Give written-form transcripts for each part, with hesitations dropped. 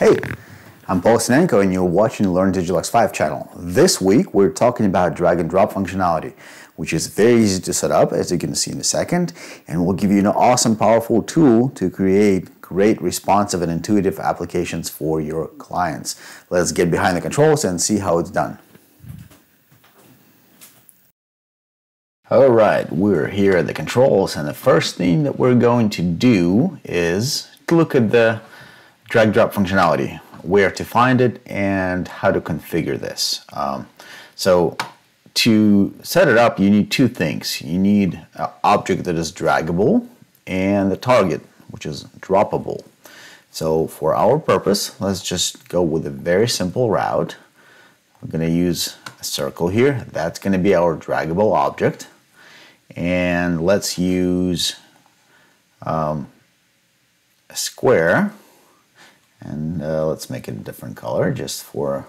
Hey, I'm Paul Sinenko and you're watching the Learn DGLux5 channel. This week we're talking about drag and drop functionality, which is very easy to set up, as you can see in a second, and will give you an awesome, powerful tool to create great, responsive and intuitive applications for your clients. Let's get behind the controls and see how it's done. Alright, we're here at the controls, and the first thing that we're going to do is to look at the drag drop functionality, where to find it and how to configure this. So to set it up, you need two things. You need an object that is draggable and the target, which is droppable. So for our purpose, let's just go with a very simple route. We're going to use a circle here. That's going to be our draggable object. And let's use a square. And let's make it a different color just for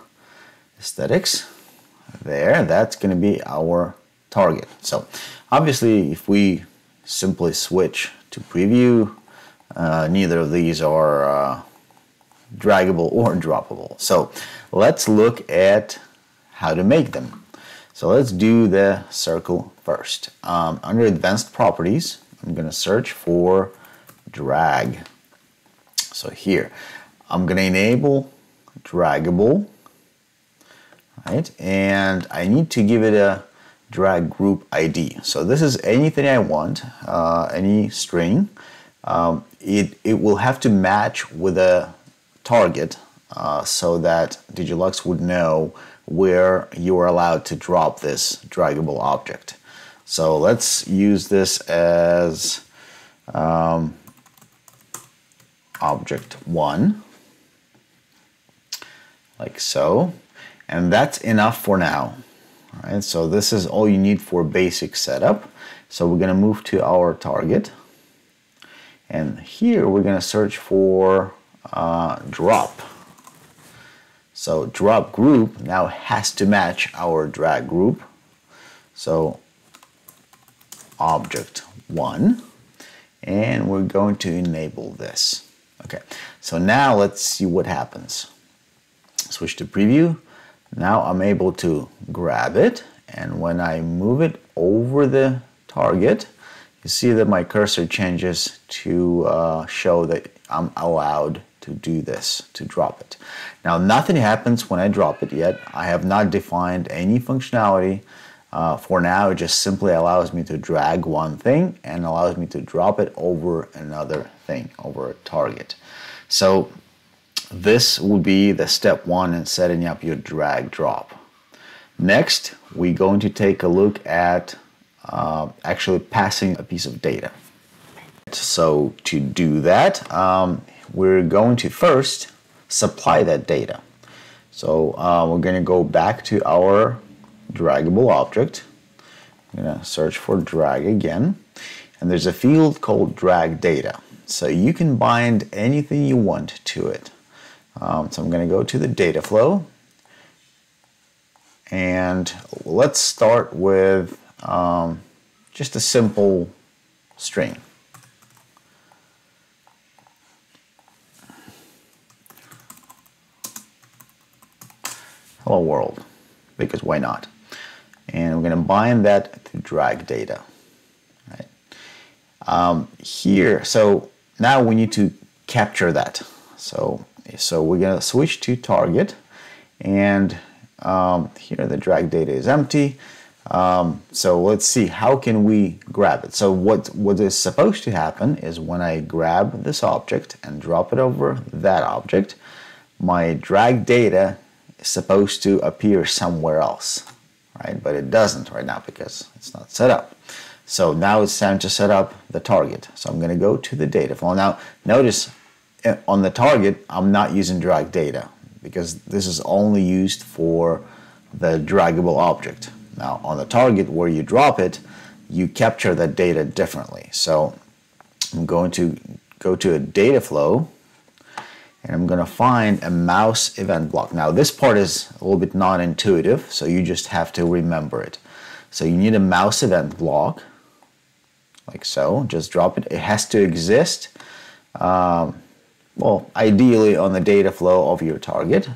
aesthetics. There, that's going to be our target. So obviously if we simply switch to preview, neither of these are draggable or droppable. So let's look at how to make them. So let's do the circle first. Under advanced properties, I'm going to search for drag. So here, I'm going to enable draggable, right? And I need to give it a drag group ID. So this is anything I want, any string. It will have to match with a target so that DGLux would know where you are allowed to drop this draggable object. So let's use this as object 1. Like so, and that's enough for now. All right, so this is all you need for basic setup. So we're going to move to our target, and here we're going to search for drop. So drop group now has to match our drag group. So object 1, and we're going to enable this. Okay, so now let's see what happens. Switch to preview. Now I'm able to grab it, and when I move it over the target, you see that my cursor changes to show that I'm allowed to do this, to drop it. Now nothing happens when I drop it yet. I have not defined any functionality. For now, it just simply allows me to drag one thing and allows me to drop it over another thing, over a target. So this will be the step 1 in setting up your drag drop. Next, we're going to take a look at actually passing a piece of data. So to do that, we're going to first supply that data. So we're going to go back to our draggable object. I'm going to search for drag again, and there's a field called drag data. So you can bind anything you want to it. So I'm going to go to the data flow, and let's start with just a simple string. Hello world, because why not? And we're going to bind that to drag data. Right. Here, so now we need to capture that. So we're going to switch to target, and here the drag data is empty. So let's see, how can we grab it? So what is supposed to happen is when I grab this object and drop it over that object, my drag data is supposed to appear somewhere else, right? But it doesn't right now because it's not set up. So now it's time to set up the target. So I'm going to go to the data flow. Now notice on the target, I'm not using drag data because this is only used for the draggable object. Now on the target where you drop it, you capture that data differently. So I'm going to go to a data flow, and I'm going to find a mouse event block. Now this part is a little bit non-intuitive, so you just have to remember it. So you need a mouse event block, like so. Just drop it. It has to exist well, ideally on the data flow of your target.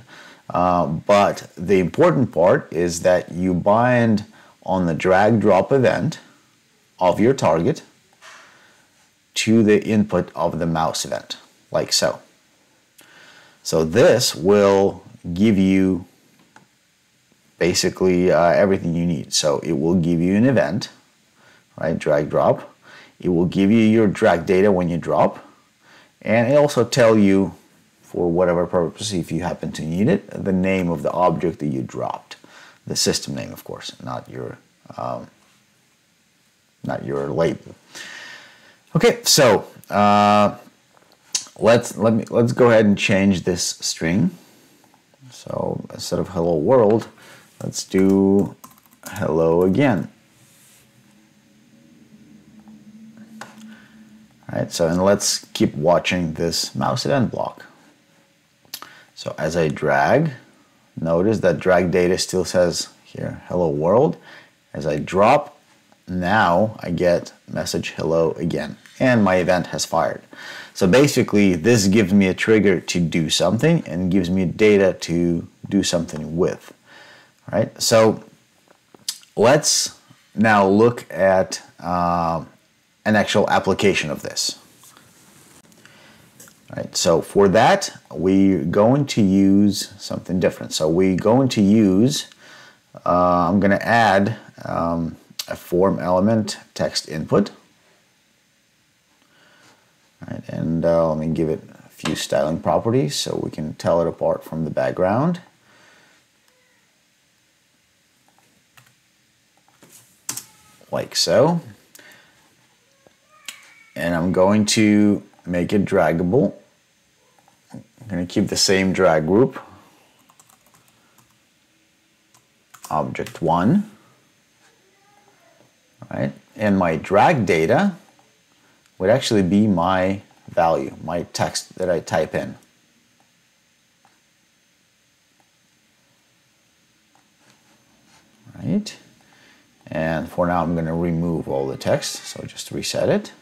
But the important part is that you bind on the drag drop event of your target to the input of the mouse event, like so. So this will give you basically everything you need. So it will give you an event, right? Drag drop. It will give you your drag data when you drop, and it also tell you, for whatever purpose, if you happen to need it, the name of the object that you dropped, the system name, of course, not your label. Okay, so let's go ahead and change this string. So instead of hello world, let's do hello again. All right, so and let's keep watching this mouse event block. So as I drag, notice that drag data still says here hello world. As I drop, now I get message hello again, and my event has fired. So basically this gives me a trigger to do something and gives me data to do something with. All right, so let's now look at an actual application of this. All right, so for that we're going to use something different. So we're going to use, I'm going to add a form element text input. All right, and let me give it a few styling properties so we can tell it apart from the background. Like so. And I'm going to make it draggable. I'm going to keep the same drag group. Object 1. Right? And my drag data would actually be my value, my text that I type in. Right? And for now I'm going to remove all the text, so just reset it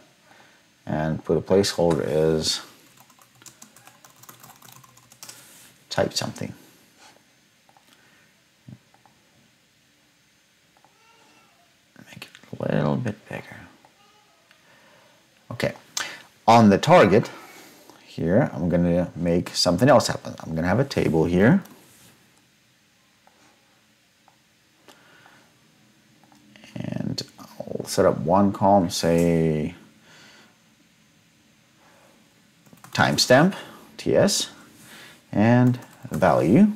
and put a placeholder as type something. Make it a little bit bigger. Okay, on the target here I'm going to make something else happen. I'm going to have a table here. And I'll set up one column, say timestamp, TS, and value.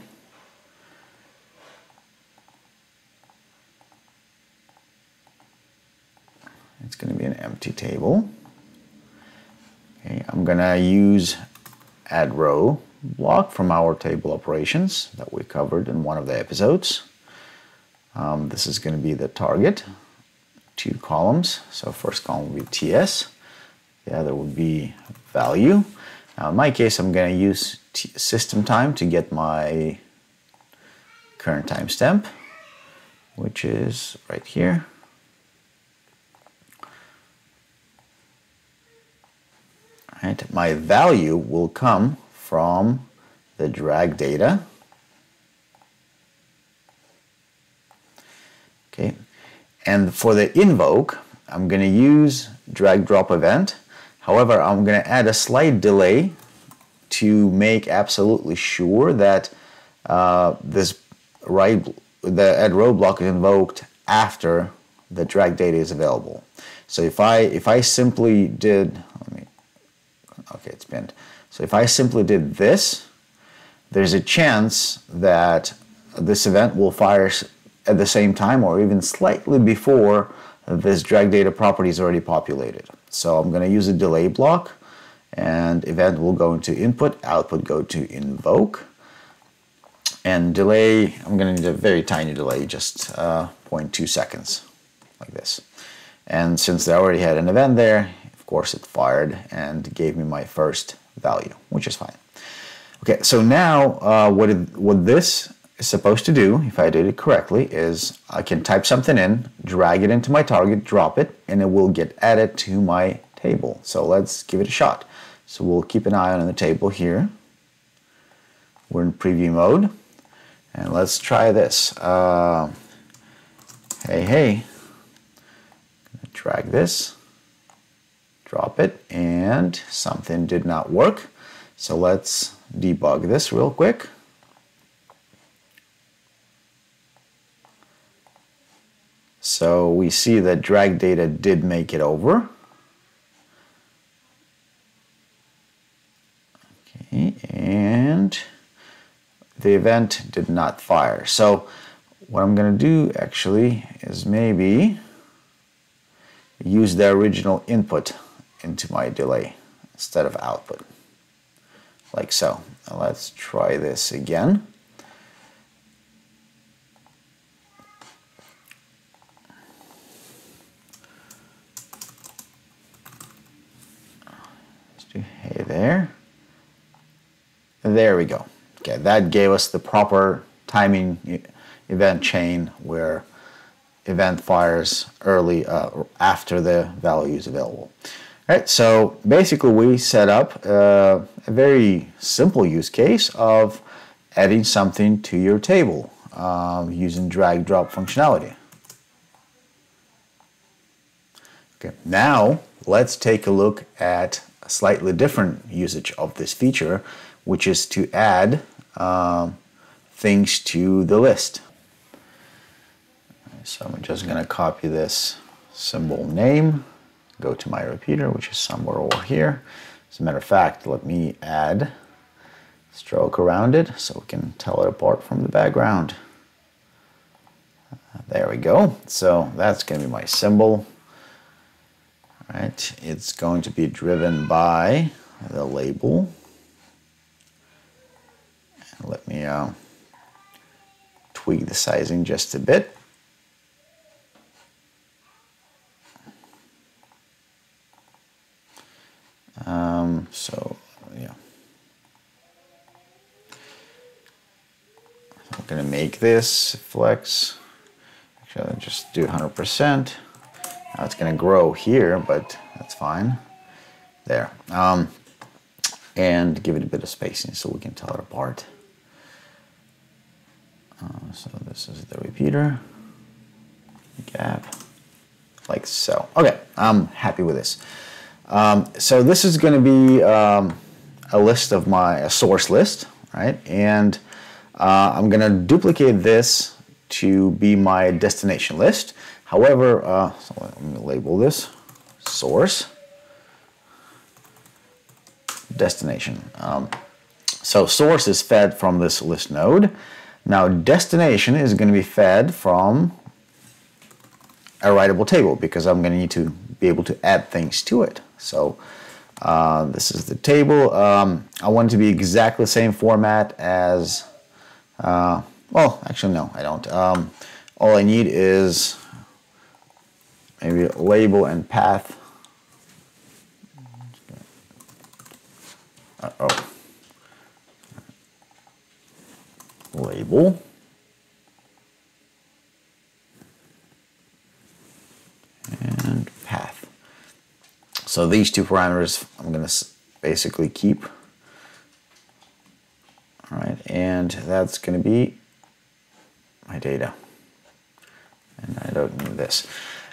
It's going to be an empty table. Okay, I'm going to use add row block from our table operations that we covered in one of the episodes. This is going to be the target, 2 columns. So first column will be TS, the other would be value. Now in my case, I'm going to use system time to get my current timestamp, which is right here. Right, my value will come from the drag data. Okay, and for the invoke, I'm going to use drag drop event. However, I'm going to add a slight delay to make absolutely sure that the add row block is invoked after the drag data is available. So if I simply did, okay, it's pinned. So if I simply did this, there's a chance that this event will fire at the same time or even slightly before this drag data property is already populated. So I'm going to use a delay block, and event will go into input, output go to invoke, and delay, I'm going to need a very tiny delay, just 0.2 seconds, like this. And since I already had an event there, of course it fired and gave me my first value, which is fine. Okay, so now what this is supposed to do, if I did it correctly, is I can type something in, drag it into my target, drop it, and it will get added to my table. So let's give it a shot. So we'll keep an eye on the table here. We're in preview mode. And let's try this. Hey. Drag this, drop it, and something did not work. So let's debug this real quick. So we see that drag data did make it over. Okay, and the event did not fire. So what I'm going to do actually is maybe use the original input into my delay instead of output, like so. Now let's try this again. Let's do hey there. There we go. Okay, that gave us the proper timing event chain where event fires early after the value is available. All right, so basically we set up a very simple use case of adding something to your table using drag drop functionality. Okay, now let's take a look at a slightly different usage of this feature, which is to add things to the list. So I'm just going to copy this symbol name, go to my repeater, which is somewhere over here. As a matter of fact, let me add stroke around it so we can tell it apart from the background. There we go. So that's going to be my symbol. All right, it's going to be driven by the label. And let me tweak the sizing just a bit. So yeah, I'm gonna make this flex. Actually, I'll just do 100%. Now it's gonna grow here, but that's fine. There, and give it a bit of spacing so we can tell it apart. So this is the repeater gap, like so. Okay, I'm happy with this. So this is going to be a list of a source list, right? And I'm going to duplicate this to be my destination list. However, so let me label this source destination. So source is fed from this list node. Now destination is going to be fed from a writable table because I'm going to need to be able to add things to it. So this is the table. I want it to be exactly the same format as, well, actually no, I don't. All I need is maybe label and path. Label. And path. So these two parameters I'm going to basically keep. All right, and that's going to be my data. And I don't need this.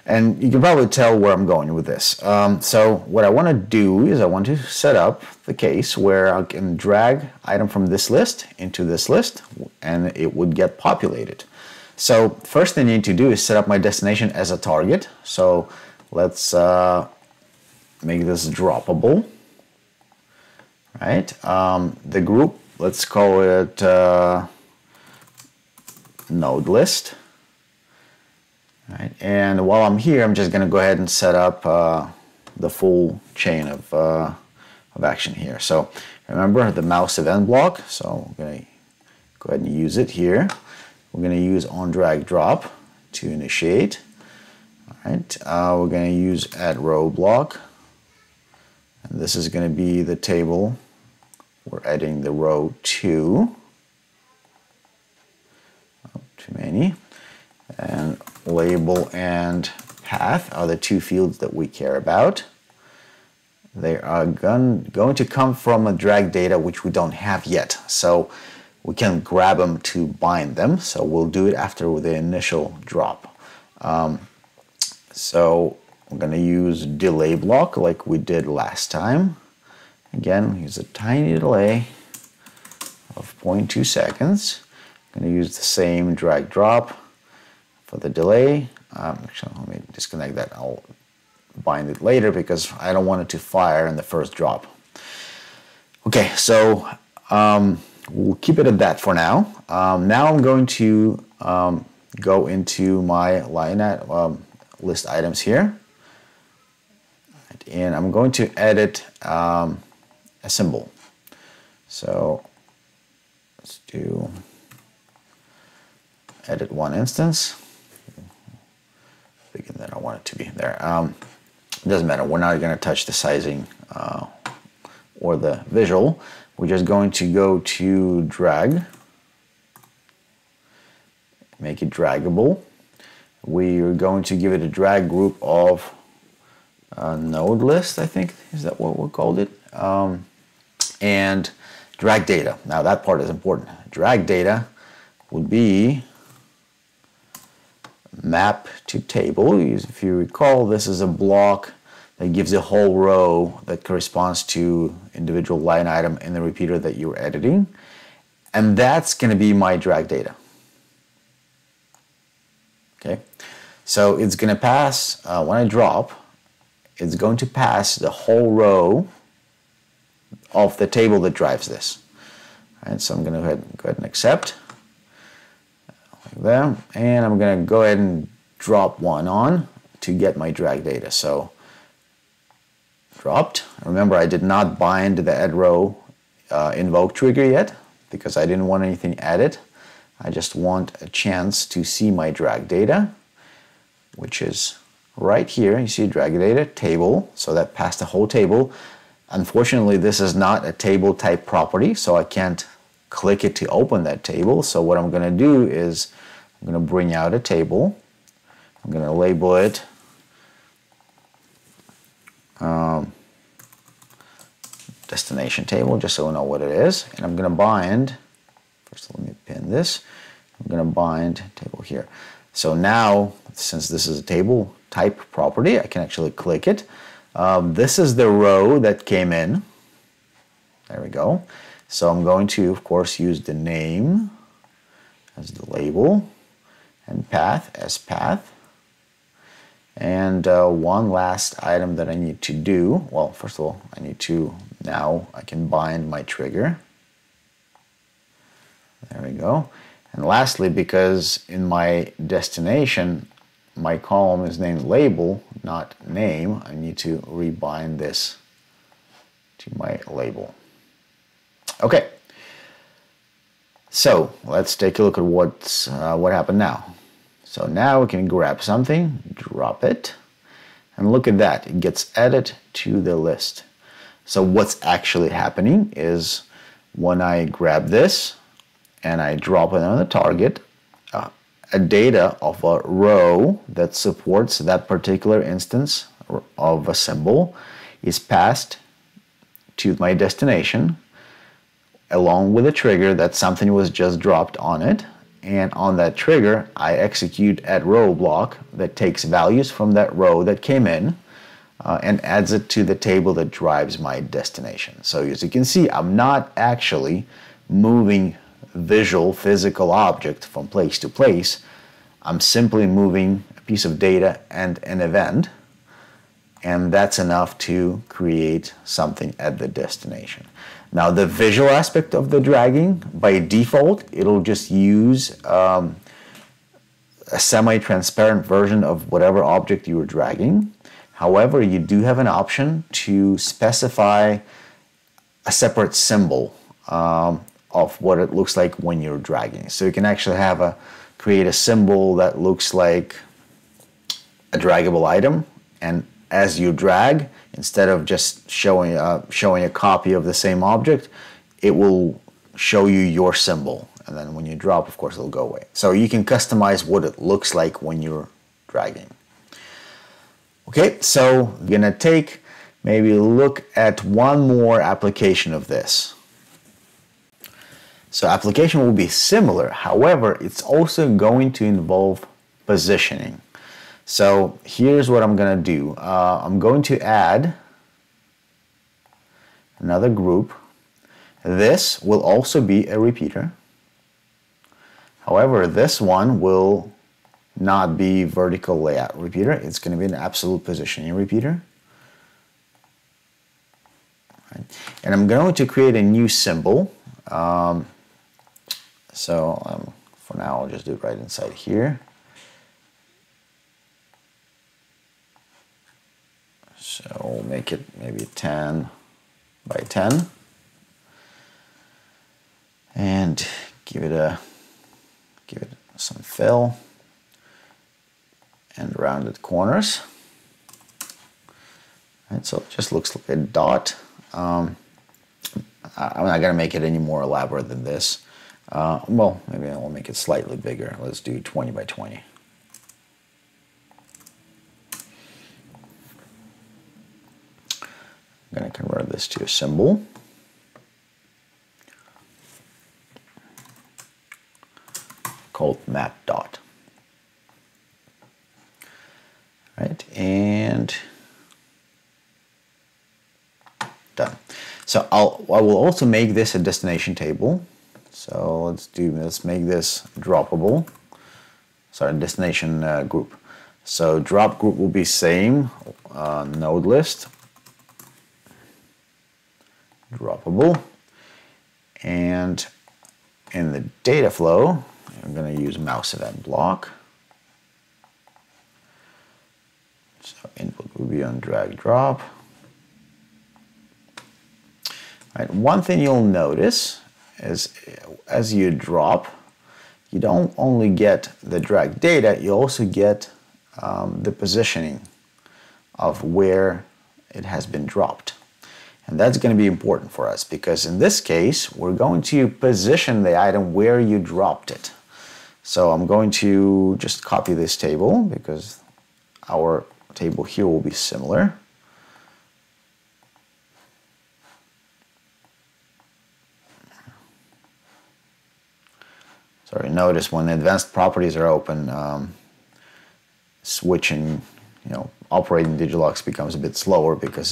And you can probably tell where I'm going with this. So what I want to do is I want to set up the case where I can drag item from this list into this list, and it would get populated. So first thing I need to do is set up my destination as a target. So let's make this droppable. Right? The group, let's call it node list. Right. And while I'm here, I'm just going to go ahead and set up the full chain of action here. So remember the mouse event block. So I'm going to go ahead and use it here. We're going to use on drag drop to initiate. All right. We're going to use add row block. And this is going to be the table we're adding the row to. Oh, too many. And label and path are the two fields that we care about. they are going to come from a drag data which we don't have yet. So we can grab them to bind them. So we'll do it after the initial drop. So I'm going to use delay block like we did last time. Again, use a tiny delay of 0.2 seconds. I'm going to use the same drag drop for the delay. Actually, let me disconnect that. I'll bind it later because I don't want it to fire in the first drop. Okay, so we'll keep it at that for now. Now I'm going to go into my line list items here, and I'm going to edit a symbol. So let's do edit one instance. Bigger than I want it to be there. It doesn't matter. We're not going to touch the sizing or the visual. We're just going to go to drag, make it draggable. We're going to give it a drag group of node list, I think. Is that what we called it? And drag data. Now that part is important. Drag data would be map to table. If you recall, this is a block that gives a whole row that corresponds to individual line item in the repeater that you're editing. And that's going to be my drag data. Okay, so it's going to pass, when I drop, it's going to pass the whole row of the table that drives this. All right, so I'm going to go ahead and accept. Like that. And I'm going to go ahead and drop one on to get my drag data. So dropped. Remember, I did not bind the add row invoke trigger yet because I didn't want anything added. I just want a chance to see my drag data, which is right here. You see drag data table, so that passed the whole table. Unfortunately, this is not a table type property, so I can't click it to open that table. So what I'm going to do is I'm going to bring out a table. I'm going to label it destination table, just so we know what it is. And I'm going to bind, first let me pin this, I'm going to bind table here. So now, since this is a table type property, I can actually click it. This is the row that came in. There we go. So I'm going to, of course, use the name as the label and path as path. And one last item that I need to do, well, first of all, I need to, now I can bind my trigger. There we go. And lastly, because in my destination, my column is named label, not name, I need to rebind this to my label. Okay, so let's take a look at what happened now. So now we can grab something, drop it, and look at that. It gets added to the list. So what's actually happening is when I grab this and I drop it on the target, a data of a row that supports that particular instance of a symbol is passed to my destination along with a trigger that something was just dropped on it. And on that trigger, I execute add row block that takes values from that row that came in and adds it to the table that drives my destination. So as you can see, I'm not actually moving visual physical object from place to place. I'm simply moving a piece of data and an event, and that's enough to create something at the destination. Now the visual aspect of the dragging, by default, it'll just use a semi-transparent version of whatever object you were dragging. However, you do have an option to specify a separate symbol of what it looks like when you're dragging. So you can actually have create a symbol that looks like a draggable item, and as you drag, instead of just showing a copy of the same object, it will show you your symbol. And then when you drop, of course, it'll go away. So you can customize what it looks like when you're dragging. Okay, so I'm gonna take maybe look at one more application of this. So application will be similar, however, it's also going to involve positioning. So here's what I'm going to do. I'm going to add another group. This will also be a repeater. However, this one will not be vertical layout repeater. It's going to be an absolute positioning repeater. Right. And I'm going to create a new symbol. For now, I'll just do it right inside here. So we'll make it maybe 10 by 10. And give it some fill and rounded corners. Right, so it just looks like a dot. I'm not gonna make it any more elaborate than this. Well, maybe I'll make it slightly bigger. Let's do 20 by 20. I'm gonna convert this to a symbol. Called map dot. Right, and done. So I will also make this a destination table. So let's make this droppable. Sorry, destination group. So drop group will be same node list, droppable, and in the data flow, I'm going to use mouse event block. So input will be on drag drop. Right, one thing you'll notice is as you drop, you don't only get the drag data, you also get the positioning of where it has been dropped. And that's going to be important for us because in this case, we're going to position the item where you dropped it. So I'm going to just copy this table because our table here will be similar. Sorry, notice when the advanced properties are open, switching, operating DGLux becomes a bit slower because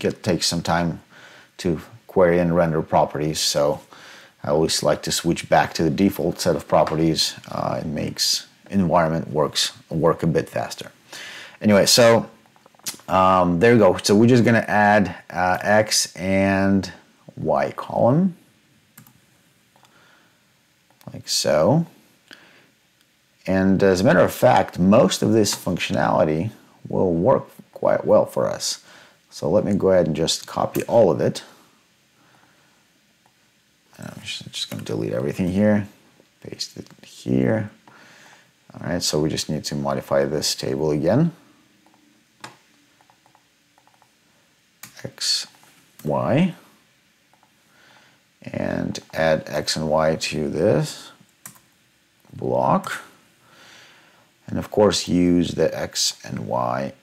it takes some time to query and render properties. So I always like to switch back to the default set of properties. It makes environment work a bit faster. Anyway, so there you go. So we're just going to add X and Y column, like so. And as a matter of fact, most of this functionality will work quite well for us. So let me go ahead and just copy all of it. I'm just going to delete everything here, paste it here. All right, so we just need to modify this table again. X, Y, and add X and Y to this block. And of course, use the X and Y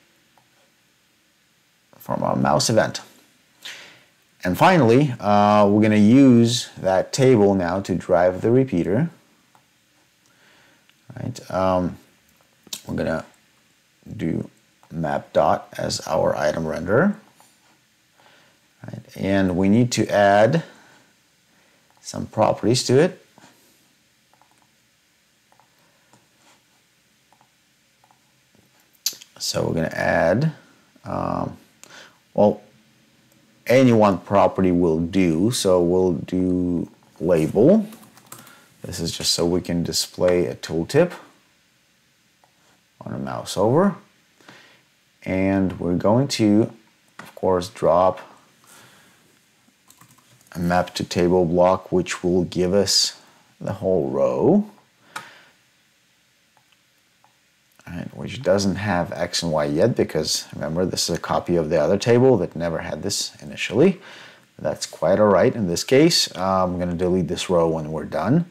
from our mouse event. And finally, we're going to use that table now to drive the repeater. Right? We're going to do map dot as our item renderer. Right? And we need to add some properties to it. So we're going to add, well, any one property will do. So we'll do label. This is just so we can display a tooltip on a mouse over. And we're going to, of course, drop a map to table block, which will give us the whole row. Right, which doesn't have X and Y yet because remember this is a copy of the other table that never had this initially. That's quite all right in this case. I'm going to delete this row when we're done.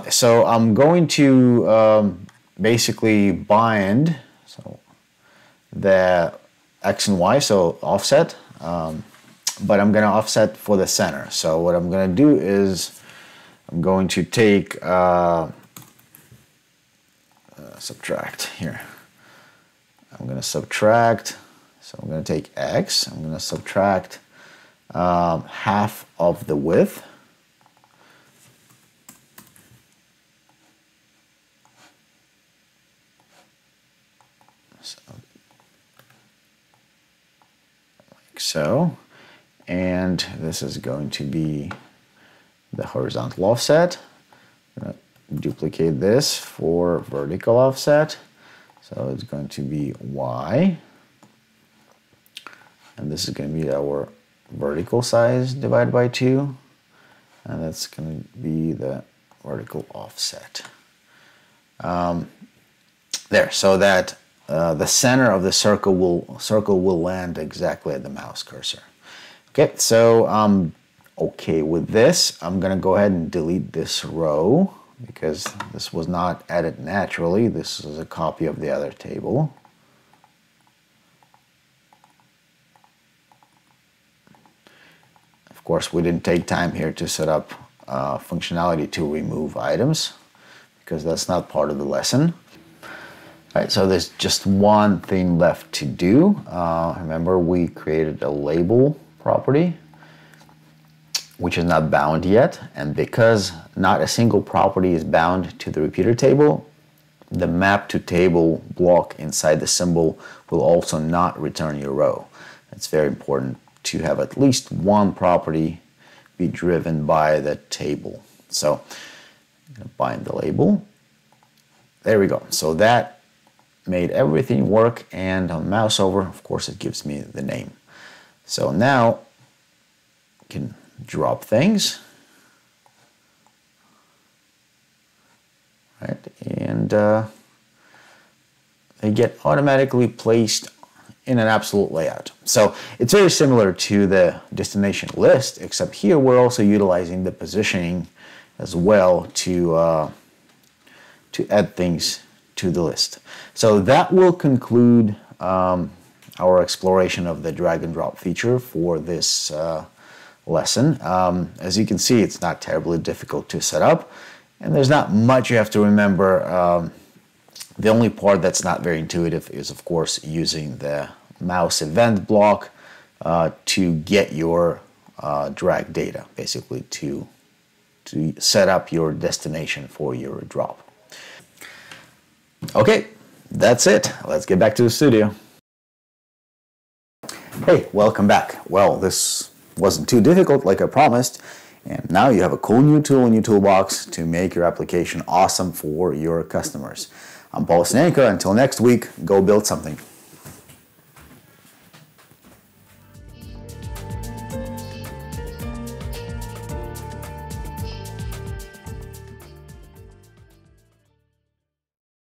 So I'm going to basically bind the X and Y, so offset but I'm going to offset for the center. So what I'm going to do is I'm going to take subtract here. I'm going to subtract, so I'm going to take X, I'm going to subtract half of the width. Like so. And this is going to be the horizontal offset. I'm going to duplicate this for vertical offset. So it's going to be Y. And this is going to be our vertical size divided by 2. And that's going to be the vertical offset. There, so that the center of the circle will land exactly at the mouse cursor. Okay, so I'm okay with this. I'm going to go ahead and delete this row because this was not added naturally. This is a copy of the other table. Of course, we didn't take time here to set up functionality to remove items because that's not part of the lesson. All right, so there's just one thing left to do. Remember, we created a label property, which is not bound yet. And because not a single property is bound to the repeater table, the map to table block inside the symbol will also not return your row. It's very important to have at least one property be driven by the table. So I'm going to bind the label. There we go. So that made everything work, and on mouse over, of course, it gives me the name. So now I can drop things, right? And they get automatically placed in an absolute layout. So it's very similar to the destination list, except here we're also utilizing the positioning as well to add things to the list. So that will conclude our exploration of the drag and drop feature for this lesson. As you can see, it's not terribly difficult to set up, and there's not much you have to remember. The only part that's not very intuitive is, of course, using the mouse event block to get your drag data, basically to set up your destination for your drop. Okay, that's it. Let's get back to the studio. Hey, welcome back. Well, this wasn't too difficult like I promised, and now you have a cool new tool in your toolbox to make your application awesome for your customers. I'm Paul Stanko. Until next week, go build something.